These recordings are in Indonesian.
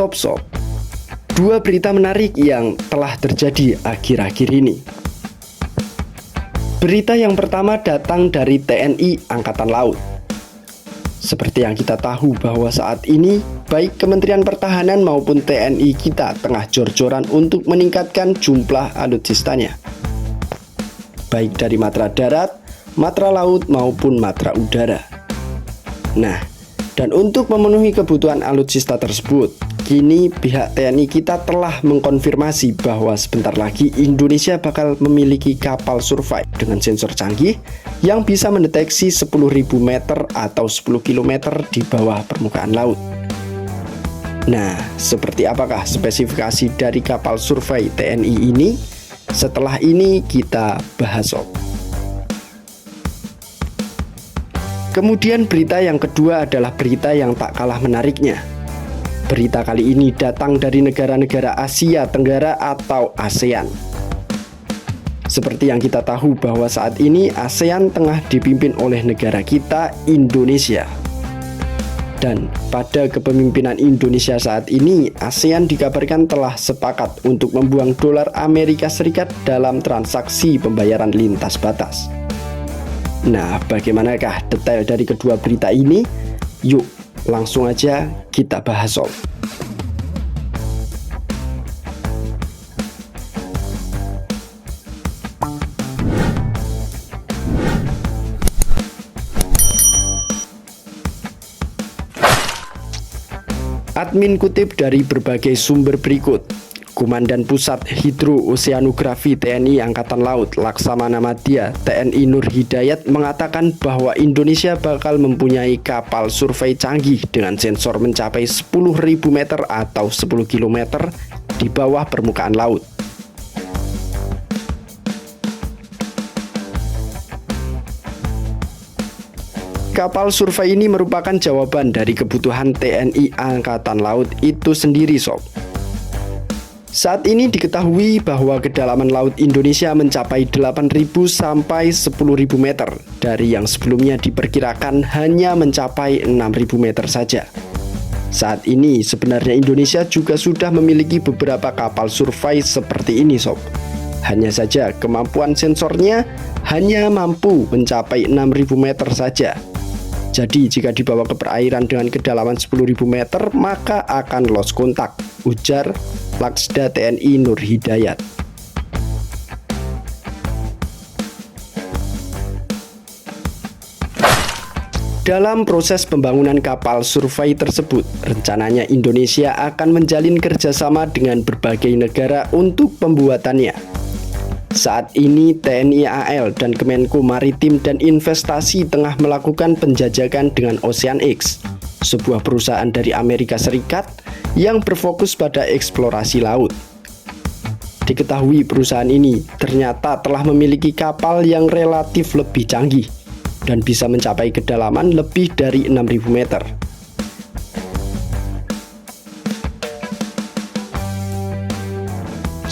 Sob-sob, dua berita menarik yang telah terjadi akhir-akhir ini. Berita yang pertama datang dari TNI Angkatan Laut. Seperti yang kita tahu bahwa saat ini, baik Kementerian Pertahanan maupun TNI kita tengah jor-joran untuk meningkatkan jumlah alutsistanya. Baik dari matra darat, matra laut maupun matra udara. Nah, dan untuk memenuhi kebutuhan alutsista tersebut, kini pihak TNI kita telah mengkonfirmasi bahwa sebentar lagi Indonesia bakal memiliki kapal survei dengan sensor canggih yang bisa mendeteksi 10.000 meter atau 10 km di bawah permukaan laut. Nah, seperti apakah spesifikasi dari kapal survei TNI ini? Setelah ini kita bahas, Sob. Kemudian berita yang kedua adalah berita yang tak kalah menariknya. Berita kali ini datang dari negara-negara Asia Tenggara atau ASEAN. Seperti yang kita tahu bahwa saat ini ASEAN tengah dipimpin oleh negara kita, Indonesia. Dan pada kepemimpinan Indonesia saat ini, ASEAN dikabarkan telah sepakat untuk membuang dolar Amerika Serikat dalam transaksi pembayaran lintas batas. Nah, bagaimanakah detail dari kedua berita ini? Yuk, langsung aja kita bahas, Sob. Admin kutip dari berbagai sumber berikut. Komandan Pusat Hidrooseanografi TNI Angkatan Laut Laksamana Madya TNI Nur Hidayat mengatakan bahwa Indonesia bakal mempunyai kapal survei canggih dengan sensor mencapai 10.000 meter atau 10 km di bawah permukaan laut. Kapal survei ini merupakan jawaban dari kebutuhan TNI Angkatan Laut itu sendiri, Sob. Saat ini diketahui bahwa kedalaman laut Indonesia mencapai 8.000 sampai 10.000 meter dari yang sebelumnya diperkirakan hanya mencapai 6.000 meter saja. Saat ini sebenarnya Indonesia juga sudah memiliki beberapa kapal survei seperti ini, Sob. Hanya saja kemampuan sensornya hanya mampu mencapai 6.000 meter saja. Jadi jika dibawa ke perairan dengan kedalaman 10.000 meter maka akan lost kontak, ujar Laksda TNI Nur Hidayat. Dalam proses pembangunan kapal survei tersebut, rencananya Indonesia akan menjalin kerjasama dengan berbagai negara untuk pembuatannya. Saat ini TNI AL dan Kemenko Maritim dan Investasi tengah melakukan penjajakan dengan OceanX, sebuah perusahaan dari Amerika Serikat yang berfokus pada eksplorasi laut. Diketahui perusahaan ini ternyata telah memiliki kapal yang relatif lebih canggih dan bisa mencapai kedalaman lebih dari 6.000 meter.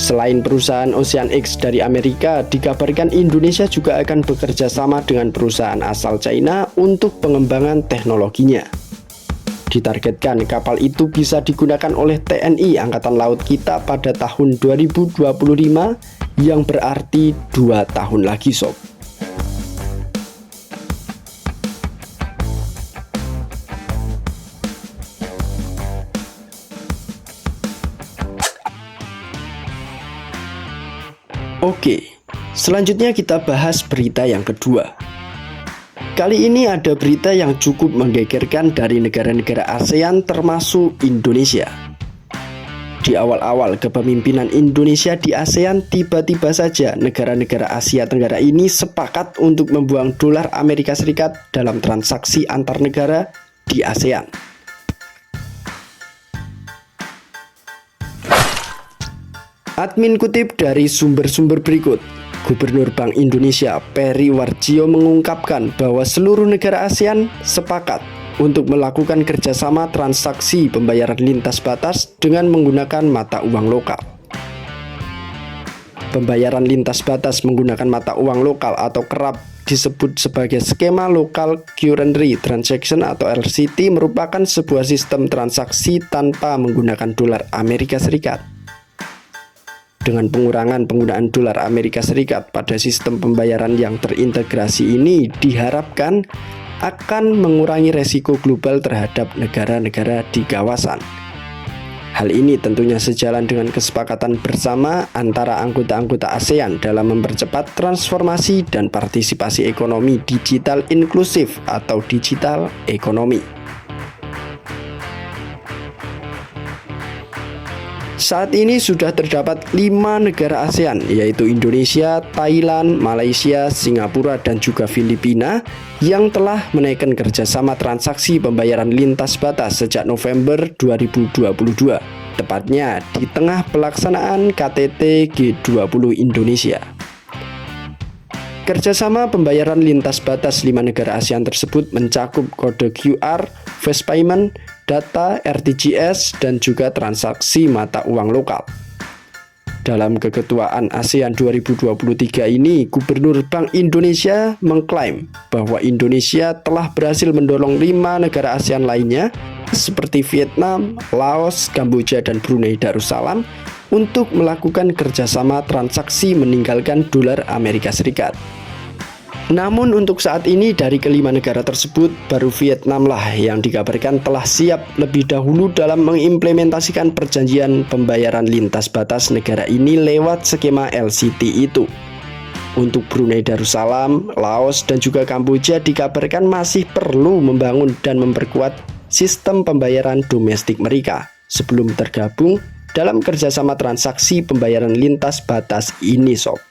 Selain perusahaan OceanX dari Amerika, dikabarkan Indonesia juga akan bekerja sama dengan perusahaan asal China untuk pengembangan teknologinya. Ditargetkan kapal itu bisa digunakan oleh TNI Angkatan Laut kita pada tahun 2025, yang berarti 2 tahun lagi, Sob. Oke, selanjutnya kita bahas berita yang kedua. Kali ini ada berita yang cukup menggegerkan dari negara-negara ASEAN termasuk Indonesia. Di awal-awal kepemimpinan Indonesia di ASEAN, tiba-tiba saja negara-negara Asia Tenggara ini sepakat untuk membuang dolar Amerika Serikat dalam transaksi antar negara di ASEAN. Admin kutip dari sumber-sumber berikut. Gubernur Bank Indonesia Peri Warjio mengungkapkan bahwa seluruh negara ASEAN sepakat untuk melakukan kerjasama transaksi pembayaran lintas batas dengan menggunakan mata uang lokal. Pembayaran lintas batas menggunakan mata uang lokal atau kerap disebut sebagai skema Local Currency Transaction atau LCT, merupakan sebuah sistem transaksi tanpa menggunakan dolar Amerika Serikat. Dengan pengurangan penggunaan dolar Amerika Serikat pada sistem pembayaran yang terintegrasi ini diharapkan akan mengurangi resiko global terhadap negara-negara di kawasan. Hal ini tentunya sejalan dengan kesepakatan bersama antara anggota-anggota ASEAN dalam mempercepat transformasi dan partisipasi ekonomi digital inklusif atau digital ekonomi. Saat ini sudah terdapat 5 negara ASEAN, yaitu Indonesia, Thailand, Malaysia, Singapura, dan juga Filipina yang telah menaikkan kerjasama transaksi pembayaran lintas batas sejak November 2022, tepatnya di tengah pelaksanaan KTT G20 Indonesia. Kerjasama pembayaran lintas batas 5 negara ASEAN tersebut mencakup kode QR, face payment, data RTGS, dan juga transaksi mata uang lokal. Dalam keketuaan ASEAN 2023 ini, Gubernur Bank Indonesia mengklaim bahwa Indonesia telah berhasil mendorong 5 negara ASEAN lainnya seperti Vietnam, Laos, Kamboja, dan Brunei Darussalam untuk melakukan kerjasama transaksi meninggalkan dolar Amerika Serikat. Namun untuk saat ini dari kelima negara tersebut baru Vietnam lah yang dikabarkan telah siap lebih dahulu dalam mengimplementasikan perjanjian pembayaran lintas batas negara ini lewat skema LCT itu. Untuk Brunei Darussalam, Laos, dan juga Kamboja dikabarkan masih perlu membangun dan memperkuat sistem pembayaran domestik mereka sebelum tergabung dalam kerjasama transaksi pembayaran lintas batas ini, sob.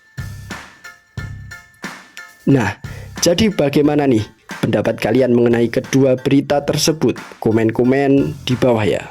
Nah, jadi bagaimana nih pendapat kalian mengenai kedua berita tersebut? Komen-komen di bawah ya.